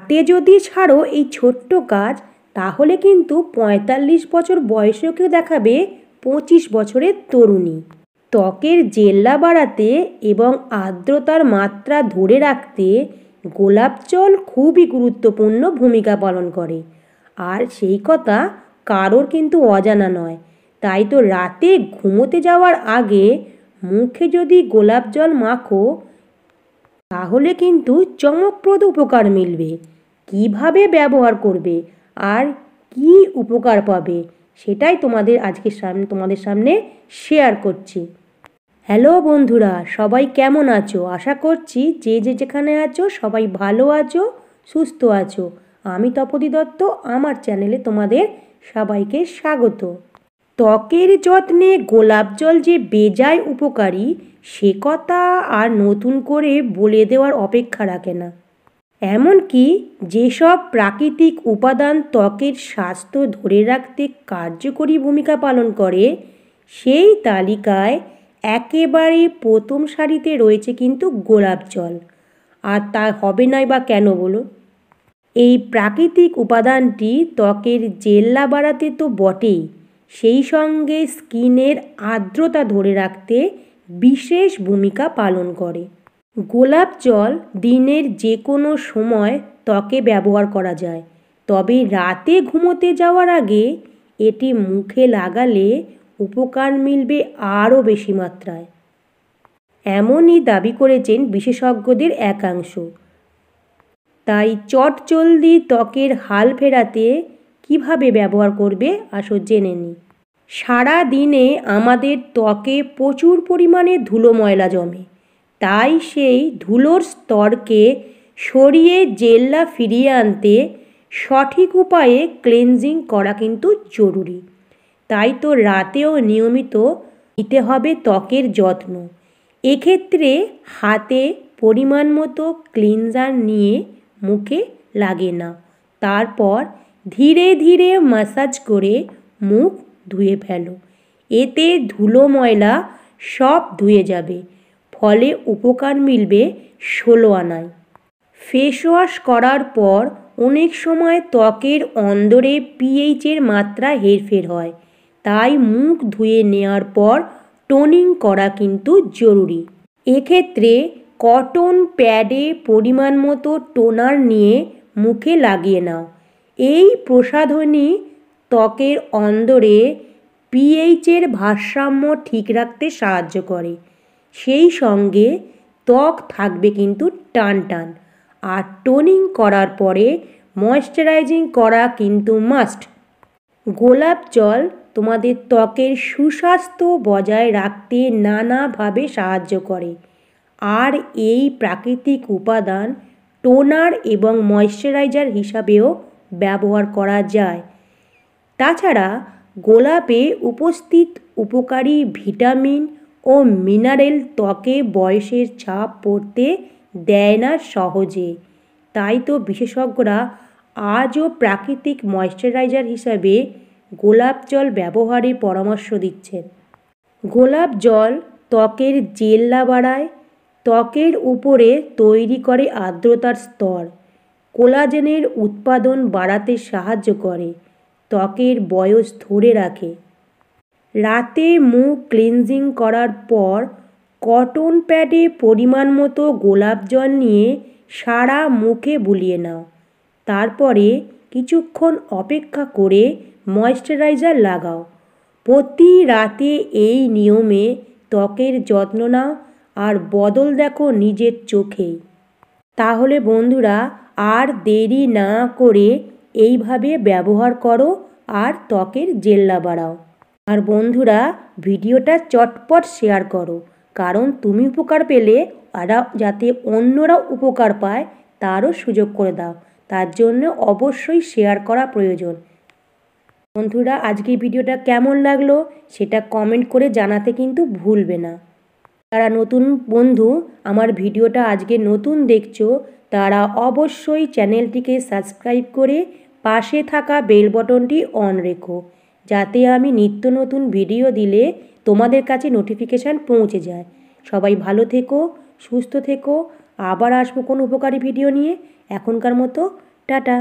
হাতে যদি ছাড়ো এই ছোট্ট কাজ, তাহলে কিন্তু ৪৫ বছর বয়সেও কেউ দেখাবে ২৫ বছরের তরুণী। ত্বকের জেল্লা বাড়াতে এবং আর্দ্রতার মাত্রা ধরে রাখতে গোলাপ জল খুবই গুরুত্বপূর্ণ ভূমিকা পালন করে। আর সেই কথা কারোর কিন্তু অজানা নয়। তাই তো রাতে ঘুমোতে যাওয়ার আগে মুখে যদি গোলাপ জল মাখো, তাহলে কিন্তু চমকপ্রদ উপকার মিলবে। কিভাবে ব্যবহার করবে আর কি উপকার পাবে, সেটাই তোমাদের সামনে শেয়ার করছি। হ্যালো বন্ধুরা, সবাই কেমন আছো? আশা করছি যে যেখানে আছো সবাই ভালো আছো, সুস্থ আছো। আমি তপতি দত্ত, আমার চ্যানেলে তোমাদের সবাইকে স্বাগত। ত্বকের যত্নে গোলাপ জল যে বেজায় উপকারী, সে কথা আর নতুন করে বলে দেওয়ার অপেক্ষা রাখে না। এমনকি যেসব প্রাকৃতিক উপাদান ত্বকের স্বাস্থ্য ধরে রাখতে কার্যকরী ভূমিকা পালন করে, সেই তালিকায় একেবারে প্রথম সারিতে রয়েছে কিন্তু গোলাপ জল। আর তা হবে নাই বা কেন বলো? এই প্রাকৃতিক উপাদানটি ত্বকের জেল্লা বাড়াতে তো বটেই, সেই সঙ্গে স্কিনের আর্দ্রতা ধরে রাখতে বিশেষ ভূমিকা পালন করে। গোলাপ জল দিনের যে কোনো সময় ত্বকে ব্যবহার করা যায়, তবে রাতে ঘুমোতে যাওয়ার আগে এটি মুখে লাগালে উপকার মিলবে আরও বেশি মাত্রায়। এমনই দাবি করেছেন বিশেষজ্ঞদের একাংশ। তাই চটজলদি ত্বকের হাল ফেরাতে কিভাবে ব্যবহার করবে আসো জেনে নিই। সারা দিনে আমাদের ত্বকে প্রচুর পরিমাণে ধুলো ময়লা জমে। তাই সেই ধুলোর স্তরকে সরিয়ে জেল্লা ফিরিয়ে আনতে সঠিক উপায়ে ক্লিনজিং করা কিন্তু জরুরি। তাই তো রাতেও নিয়মিত নিতে হবে ত্বকের যত্ন। এক্ষেত্রে হাতে পরিমাণ মতো ক্লিনজার নিয়ে মুখে লাগিয়ে নাও। তারপর ধীরে ধীরে ম্যাসাজ করে মুখ ধুয়ে ফেলো। এতে ধুলো ময়লা সব ধুয়ে যাবে, ফলে উপকার মিলবে ১৬ আনায়। ফেস ওয়াশ করার পর অনেক সময় ত্বকের অন্দরে পিএইচের মাত্রা হেরফের হয়। তাই মুখ ধুয়ে নেওয়ার পর টোনিং করা কিন্তু জরুরি। এক্ষেত্রে কটন প্যাডে পরিমাণ মতো টোনার নিয়ে মুখে লাগিয়ে নাও। এই প্রসাধনী ত্বকের অন্দরে পিএইচের ভারসাম্য ঠিক রাখতে সাহায্য করে। সেই সঙ্গে ত্বক থাকবে কিন্তু টান টান। আর টোনিং করার পরে ময়েশ্চারাইজিং করা কিন্তু মাস্ট। গোলাপ জল তোমাদের ত্বকের সুস্বাস্থ্য বজায় রাখতে নানাভাবে সাহায্য করে। আর এই প্রাকৃতিক উপাদান টোনার এবং ময়েশ্চারাইজার হিসাবেও ব্যবহার করা যায়। তাছাড়া গোলাপে উপস্থিত উপকারী ভিটামিন ও মিনারেল ত্বকে বয়সের ছাপ পড়তে দেয় না সহজে। তাই তো বিশেষজ্ঞরা আজও প্রাকৃতিক ময়েশ্চারাইজার হিসাবে গোলাপ জল ব্যবহারের পরামর্শ দিচ্ছেন। গোলাপ জল ত্বকের জেল্লা বাড়ায়, ত্বকের উপরে তৈরি করে আর্দ্রতার স্তর, কোলাজেনের উৎপাদন বাড়াতে সাহায্য করে, ত্বকের বয়স ধরে রাখে। রাতে মুখ ক্লিনজিং করার পর কটন প্যাডে পরিমাণ মতো গোলাপ জল নিয়ে সারা মুখে বুলিয়ে নাও। তারপরে কিছুক্ষণ অপেক্ষা করে ময়েশ্চারাইজার লাগাও। প্রতি রাতে এই নিয়মে ত্বকের যত্ন নাও আর বদল দেখো নিজের চোখেই। তাহলে বন্ধুরা, আর দেরি না করে এইভাবে ব্যবহার করো আর ত্বকের জেল্লা বাড়াও। আর বন্ধুরা, ভিডিওটা চটপট শেয়ার করো, কারণ তুমি উপকার পেলে যাতে অন্যরা উপকার পায় তারও সুযোগ করে দাও। তার জন্য অবশ্যই শেয়ার করা প্রয়োজন। বন্ধুরা, আজকের ভিডিওটা কেমন লাগলো সেটা কমেন্ট করে জানাতে কিন্তু ভুলবে না। যারা নতুন বন্ধু আমার ভিডিওটা আজকে নতুন দেখছো, তারা অবশ্যই চ্যানেলটিকে সাবস্ক্রাইব করে পাশে থাকা বেল বটনটি অন রেখো, যাতে আমি নিত্য নতুন ভিডিও দিলে তোমাদের কাছে নোটিফিকেশান পৌঁছে যায়। সবাই ভালো থেকো, সুস্থ থেকো। আবার আসবো কোনো উপকারী ভিডিও নিয়ে। এখনকার মতো টাটা।